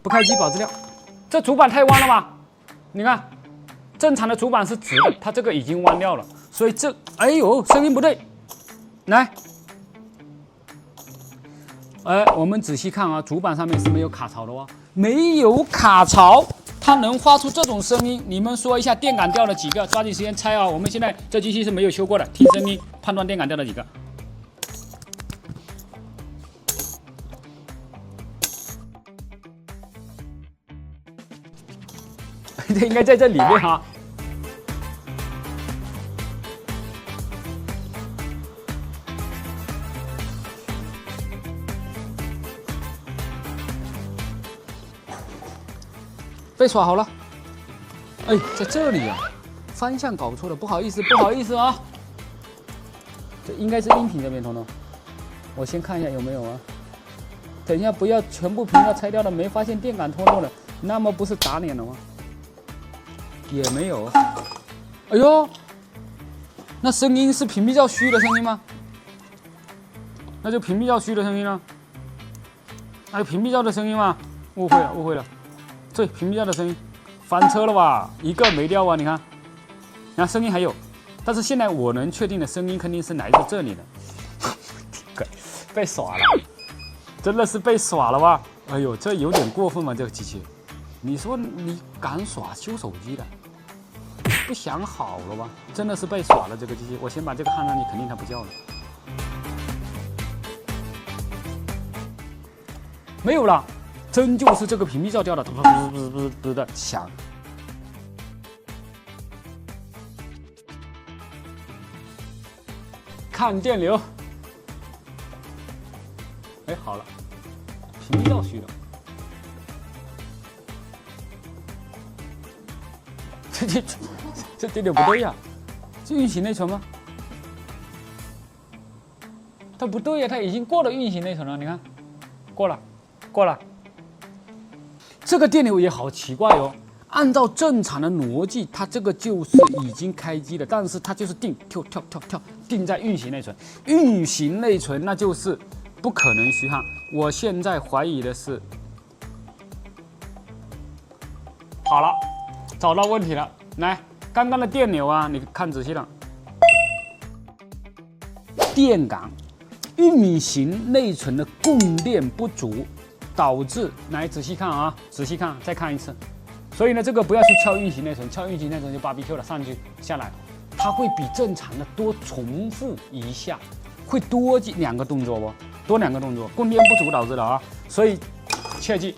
不开机保资料。这主板太弯了吧？你看，正常的主板是直的，它这个已经弯掉了，所以这，哎呦，声音不对。来，我们仔细看啊，主板上面是没有卡槽的哦，没有卡槽，它能发出这种声音。你们说一下电感掉了几个？抓紧时间猜啊！我们现在这机器是没有修过的，听声音判断电感掉了几个。这应该在这里面哈。被耍好了，哎，在这里啊，方向搞错了，不好意思，不好意思啊。这应该是音频这边通的，我先看一下有没有啊。等一下，不要全部屏要拆掉了，没发现电感脱落了，那么不是打脸了吗？也没有。哎呦，那声音是屏蔽较虚的声音吗？那就屏蔽较虚的声音了。还有屏蔽较的声音吗？误会了，误会了。对，屏蔽掉的声音，翻车了吧？一个没掉啊！你看，然后声音还有，但是现在我能确定的声音肯定是来自这里的。被耍了，真的是被耍了吧？哎呦，这有点过分嘛！这个机器，你说你敢耍修手机的，不想好了吧？真的是被耍了这个机器。我先把这个焊上去，肯定它不叫了。没有了。真就是这个屏蔽罩掉的，不的响。看电流，哎，好了，屏蔽罩虚了。这电流不对呀，是运行内存吗？它不对呀，它已经过了运行内存了，你看，过了。这个电流也好奇怪哦，按照正常的逻辑，它这个就是已经开机了，但是它就是定跳定在运行内存，运行内存那就是不可能虚焊。我现在怀疑的是，好了，找到问题了。来，刚刚的电流啊，你看仔细了，电感运行内存的供电不足。导致来仔细看啊，仔细看，再看一次。所以呢，这个不要去敲运行内存，敲运行内存就BBQ了，上去下来，它会比正常的多重复一下，会多2个动作不？多2个动作，供电不足导致的啊。所以切记，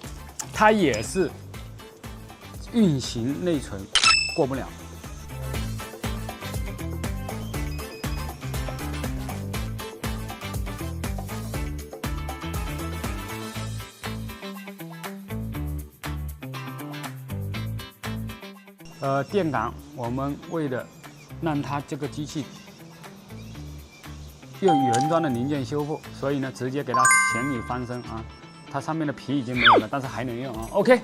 它也是运行内存过不了。电感，我们为了让它这个机器用原装的零件修复，所以呢，直接给它咸鱼翻身啊，它上面的皮已经没有了，但是还能用啊。OK，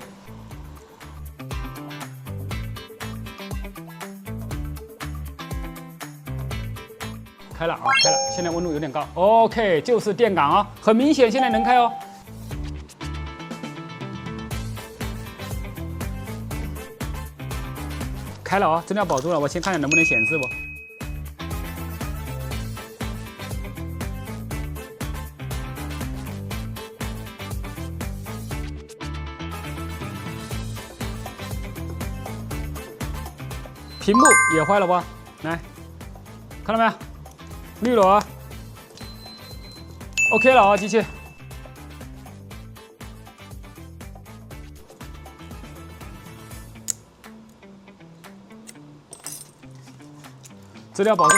开了啊，开了，现在温度有点高。OK， 就是电感啊，很明显，现在能开哦。开了啊，真的要保住了，我先看看能不能显示不。屏幕也坏了吧？来，看到没有？绿了啊。OK 了啊，机器。资料保住。